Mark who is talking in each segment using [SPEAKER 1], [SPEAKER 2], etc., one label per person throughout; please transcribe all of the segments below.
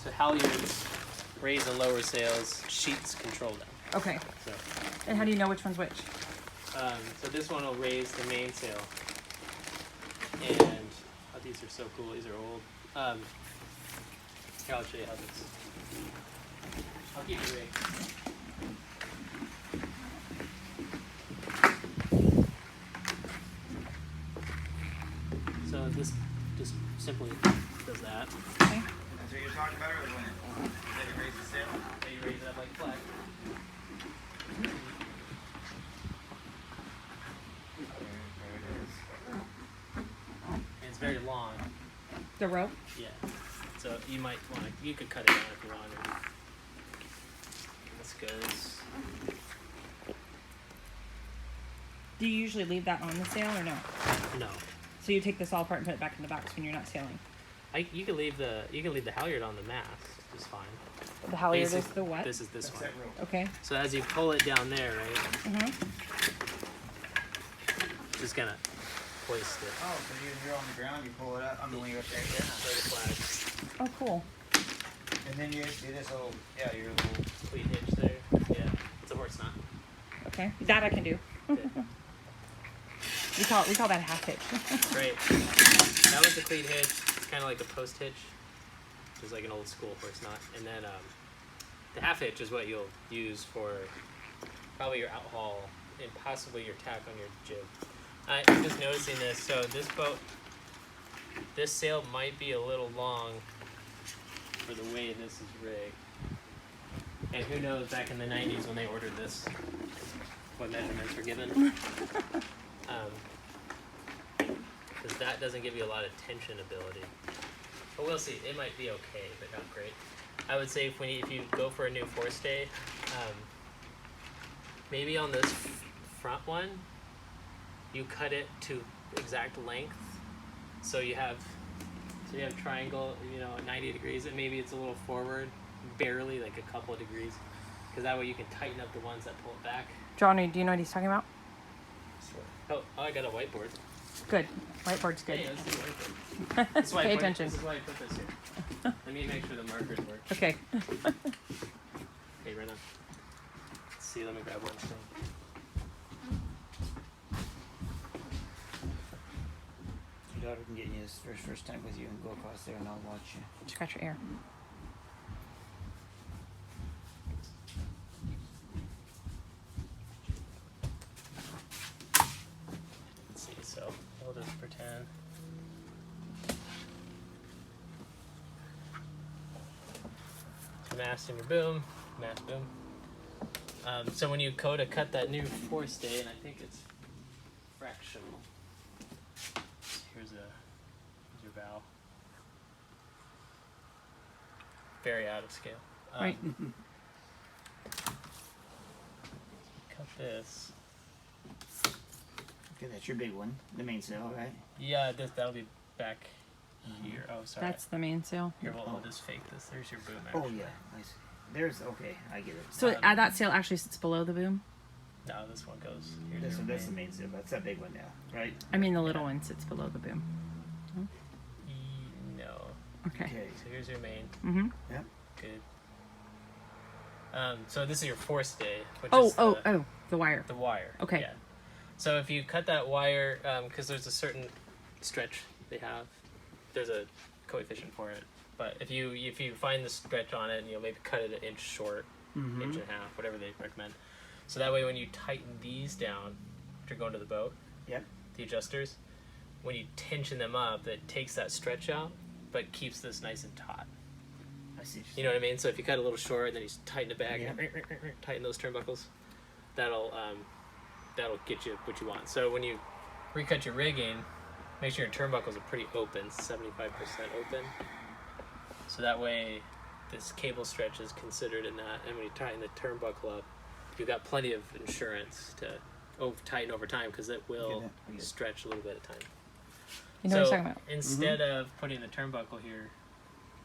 [SPEAKER 1] So halyards raise and lower sails. Sheets control them.
[SPEAKER 2] Okay.
[SPEAKER 1] So,
[SPEAKER 2] And how do you know which one's which?
[SPEAKER 1] so this one will raise the mainsail. And these are so cool. These are old. Here, I'll show you how this. I'll keep it rigged. So this just simply does that.
[SPEAKER 2] Okay.
[SPEAKER 3] That's what you're talking about, or when it raises the sail?
[SPEAKER 1] So you raise it up like a flag.
[SPEAKER 3] There it is.
[SPEAKER 1] And it's very long.
[SPEAKER 2] The rope?
[SPEAKER 1] Yeah. So you might want to, you could cut it down if you wanted. This goes.
[SPEAKER 2] Do you usually leave that on the sail or no?
[SPEAKER 1] No.
[SPEAKER 2] So you take this all apart and put it back in the box when you're not sailing?
[SPEAKER 1] You can leave the halyard on the mast. It's fine.
[SPEAKER 2] The halyard is
[SPEAKER 1] Basic-
[SPEAKER 2] the what?
[SPEAKER 1] This is this
[SPEAKER 3] That's
[SPEAKER 1] one.
[SPEAKER 3] that rope.
[SPEAKER 2] Okay.
[SPEAKER 1] So as you pull it down there, right,
[SPEAKER 2] Uh-huh.
[SPEAKER 1] just gonna hoist it.
[SPEAKER 3] Oh, so you're on the ground, you pull it up. I'm going up there. Yeah.
[SPEAKER 1] Like a flag.
[SPEAKER 2] Oh, cool.
[SPEAKER 3] And then you do this little, yeah, your little.
[SPEAKER 1] Cleat hitch there. Yeah. It's a horse knot.
[SPEAKER 2] Okay. That I can do.
[SPEAKER 1] Okay.
[SPEAKER 2] We call that a half hitch.
[SPEAKER 1] Great. That was the cleat hitch. It's kind of like a post hitch, which is like an old school horse knot. And then the half hitch is what you'll use for probably your outhaul and possibly your tack on your jib. I'm just noticing this. So this boat, this sail might be a little long for the way this is rigged. And who knows, back in the 90s when they ordered this, what measurements were given. Because that doesn't give you a lot of tension ability. But we'll see. It might be okay, but not great. I would say if you go for a new forestay, maybe on this front one, you cut it to exact length. So you have triangle, 90 degrees, and maybe it's a little forward, barely, like a couple of degrees. Because that way you can tighten up the ones that pull it back.
[SPEAKER 2] Johnny, do you know what he's talking about?
[SPEAKER 1] Oh, I got a whiteboard.
[SPEAKER 2] Good. Whiteboard's good.
[SPEAKER 1] Hey, let's do whiteboard. This is why
[SPEAKER 2] Pay
[SPEAKER 1] I put-
[SPEAKER 2] attention.
[SPEAKER 1] This is why I put this here. Let me make sure the markers work.
[SPEAKER 2] Okay.
[SPEAKER 1] Okay, right on. Let's see, let me grab one thing.
[SPEAKER 3] Your daughter can get you his first time with you and go across there and I'll watch you.
[SPEAKER 2] Scratch your ear.
[SPEAKER 1] Let's see, so we'll just pretend. Mast and your boom, mast boom. So when you go to cut that new forestay, and I think it's fractional. Here's your bow. Very out of scale.
[SPEAKER 2] Right.
[SPEAKER 1] Cut this.
[SPEAKER 3] Okay, that's your big one, the mainsail, right?
[SPEAKER 1] Yeah, that'll be back here. Oh, sorry.
[SPEAKER 2] That's the mainsail.
[SPEAKER 1] Here, we'll just fake this. There's your boom.
[SPEAKER 3] Oh
[SPEAKER 1] Actually.
[SPEAKER 3] yeah, I see. There's okay, I get it.
[SPEAKER 2] So that sail actually sits below the boom?
[SPEAKER 1] No, this one goes. Here's
[SPEAKER 3] This
[SPEAKER 1] your
[SPEAKER 3] one, that's the
[SPEAKER 1] main.
[SPEAKER 3] mainsail. That's that big one now, right?
[SPEAKER 2] I mean, the little one sits below the boom.
[SPEAKER 1] No.
[SPEAKER 2] Okay.
[SPEAKER 3] Okay.
[SPEAKER 1] So here's your main.
[SPEAKER 2] Mm-hmm.
[SPEAKER 3] Yep.
[SPEAKER 1] Good. So this is your forestay, which
[SPEAKER 2] Oh,
[SPEAKER 1] is
[SPEAKER 2] the wire.
[SPEAKER 1] the wire.
[SPEAKER 2] Okay.
[SPEAKER 1] Yeah. So if you cut that wire, because there's a certain stretch they have, there's a coefficient for it. But if you find the stretch on it, and maybe cut it an inch short,
[SPEAKER 3] Mm-hmm.
[SPEAKER 1] inch and a half, whatever they recommend. So that way, when you tighten these down, after going to the boat,
[SPEAKER 3] Yep.
[SPEAKER 1] the adjusters, when you tension them up, that takes that stretch out, but keeps this nice and taut.
[SPEAKER 3] I see.
[SPEAKER 1] You know what I mean? So if you cut a little short, and then you tighten it back,
[SPEAKER 3] Yeah.
[SPEAKER 1] tighten those turnbuckles, that'll get you what you want. So when you recut your rigging, make sure your turnbuckles are pretty open, 75% open. So that way, this cable stretch is considered in that, and when you tighten the turnbuckle up, you've got plenty of insurance to tighten over time, because it will
[SPEAKER 3] I get it.
[SPEAKER 1] stretch a little bit at a time.
[SPEAKER 2] You know what he's talking about.
[SPEAKER 1] Instead of putting the turnbuckle here,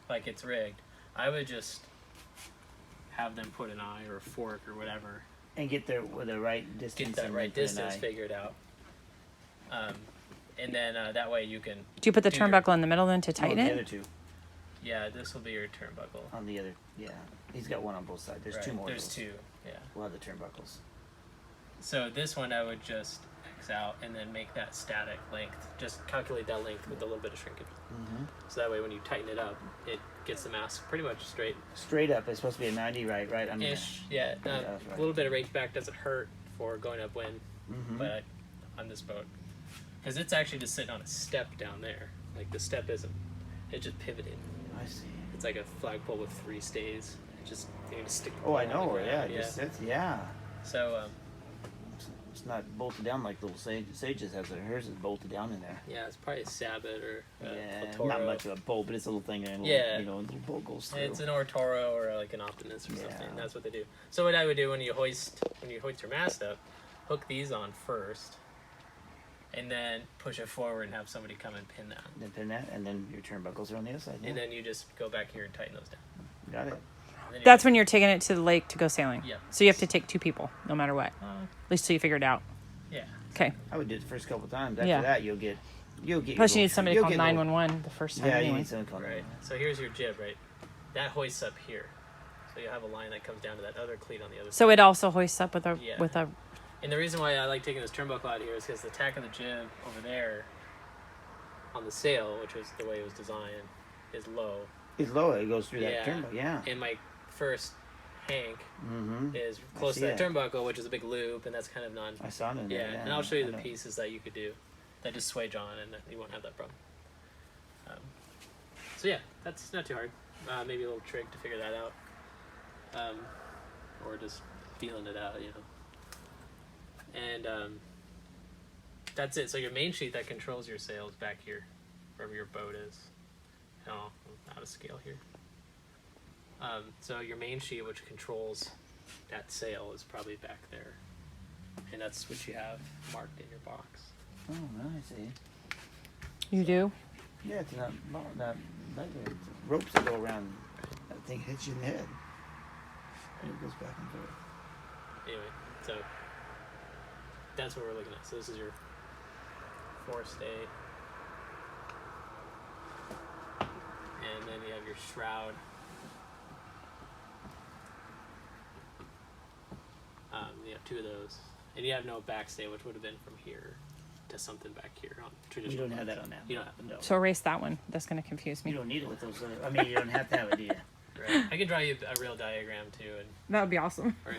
[SPEAKER 1] like it's rigged, I would just have them put an eye or a fork or whatever.
[SPEAKER 3] And get there with the right distance.
[SPEAKER 1] Get that
[SPEAKER 3] and
[SPEAKER 1] right
[SPEAKER 3] then put an
[SPEAKER 1] distance
[SPEAKER 3] eye.
[SPEAKER 1] figured out. And then that way you can.
[SPEAKER 2] Do you put the
[SPEAKER 1] do your-
[SPEAKER 2] turnbuckle in the middle then to
[SPEAKER 3] Oh,
[SPEAKER 2] tighten
[SPEAKER 3] the
[SPEAKER 2] it?
[SPEAKER 3] other two.
[SPEAKER 1] Yeah, this will be your turnbuckle.
[SPEAKER 3] On the other, yeah. He's got one on both sides. There's
[SPEAKER 1] Right,
[SPEAKER 3] two more.
[SPEAKER 1] There's
[SPEAKER 3] of those.
[SPEAKER 1] two. Yeah.
[SPEAKER 3] We'll have the turnbuckles.
[SPEAKER 1] So this one I would just X out and then make that static length. Just calculate that length with a little bit of shrinkage.
[SPEAKER 3] Mm-hmm.
[SPEAKER 1] So that way when you tighten it up, it gets the mask pretty much straight.
[SPEAKER 3] Straight up, it's supposed to be a 90, right? Right. I mean,
[SPEAKER 1] Ish. Yeah.
[SPEAKER 3] that's
[SPEAKER 1] A
[SPEAKER 3] right.
[SPEAKER 1] little bit of rake back doesn't hurt for going upwind,
[SPEAKER 3] Mm-hmm.
[SPEAKER 1] but on this boat, because it's actually just sitting on a step down there. Like the step isn't. It just pivoted.
[SPEAKER 3] I see.
[SPEAKER 1] It's like a flagpole with 3 stays. It just you just stick. the
[SPEAKER 3] Oh, I
[SPEAKER 1] pole on the
[SPEAKER 3] know. Yeah.
[SPEAKER 1] ground.
[SPEAKER 3] It just sits. Yeah.
[SPEAKER 1] So
[SPEAKER 3] It's not bolted down like little Sages has it. Hers is bolted down in there.
[SPEAKER 1] yeah, it's probably a Sabot or a
[SPEAKER 3] Yeah,
[SPEAKER 1] Platoro.
[SPEAKER 3] not much of a bolt, but it's a little thing. And a little,
[SPEAKER 1] Yeah.
[SPEAKER 3] you know, a little bolt goes through.
[SPEAKER 1] It's an Ortoro or like an Optimus or
[SPEAKER 3] Yeah.
[SPEAKER 1] something. That's what they do. So what I would do when you hoist your mast up, hook these on first, and then push it forward and have somebody come and pin that.
[SPEAKER 3] Then pin that, and then your turnbuckles are on the other side. Yeah.
[SPEAKER 1] And then you just go back here and tighten those down.
[SPEAKER 3] Got it.
[SPEAKER 1] And then you-
[SPEAKER 2] That's when you're taking it to the lake to go sailing.
[SPEAKER 1] Yep.
[SPEAKER 2] So you have to take 2 people, no matter what. At least till you figure it out.
[SPEAKER 1] Yeah.
[SPEAKER 2] Okay.
[SPEAKER 3] I would do it the first couple times. After
[SPEAKER 2] Yeah.
[SPEAKER 3] that, you'll get.
[SPEAKER 2] Plus, you need somebody to
[SPEAKER 3] you'll
[SPEAKER 2] call
[SPEAKER 3] get a little-
[SPEAKER 2] 911 the first time.
[SPEAKER 3] Yeah, you
[SPEAKER 2] anyway.
[SPEAKER 3] need someone to call.
[SPEAKER 1] Right. So here's your jib, right? That hoists up here. So you have a line that comes down to that other cleat on the other side.
[SPEAKER 2] So it also hoists up with a
[SPEAKER 1] Yeah.
[SPEAKER 2] with a.
[SPEAKER 1] And the reason why I like taking this turnbuckle out here is because the tack of the jib over there on the sail, which was the way it was designed, is low.
[SPEAKER 3] It's low. It goes through
[SPEAKER 1] Yeah.
[SPEAKER 3] that turnbuckle. Yeah.
[SPEAKER 1] And my first hank
[SPEAKER 3] Mm-hmm.
[SPEAKER 1] is close to
[SPEAKER 3] see
[SPEAKER 1] that
[SPEAKER 3] that.
[SPEAKER 1] turnbuckle, which is a big loop, and that's kind of non.
[SPEAKER 3] I saw it in there.
[SPEAKER 1] Yeah, and I'll show you
[SPEAKER 3] I
[SPEAKER 1] the
[SPEAKER 3] know.
[SPEAKER 1] pieces that you could do that just swage on, and you won't have that problem. So yeah, that's not too hard. Maybe a little trick to figure that out, or just feeling it out, you know. And that's it. So your main sheet that controls your sails back here, wherever your boat is. Oh, I'm out of scale here. So your main sheet, which controls that sail, is probably back there, and that's what you have marked in your box.
[SPEAKER 3] Oh, I see.
[SPEAKER 2] You do?
[SPEAKER 3] Yeah, it's not that ropes that go around. That thing hits you in the head, and it goes back and forth.
[SPEAKER 1] Anyway, so that's what we're looking at. So this is your forestay, and then you have your shroud. You have 2 of those, and you have no backstay, which would have been from here to something back here on
[SPEAKER 3] You
[SPEAKER 1] traditional.
[SPEAKER 3] don't have that on that.
[SPEAKER 1] You don't have it.
[SPEAKER 3] No.
[SPEAKER 2] So erase that one. That's going to confuse me.
[SPEAKER 3] You don't need it with those. I mean, you don't have to have it, do you?
[SPEAKER 1] Right. I can draw you a real diagram too, and
[SPEAKER 2] That would be awesome.
[SPEAKER 1] or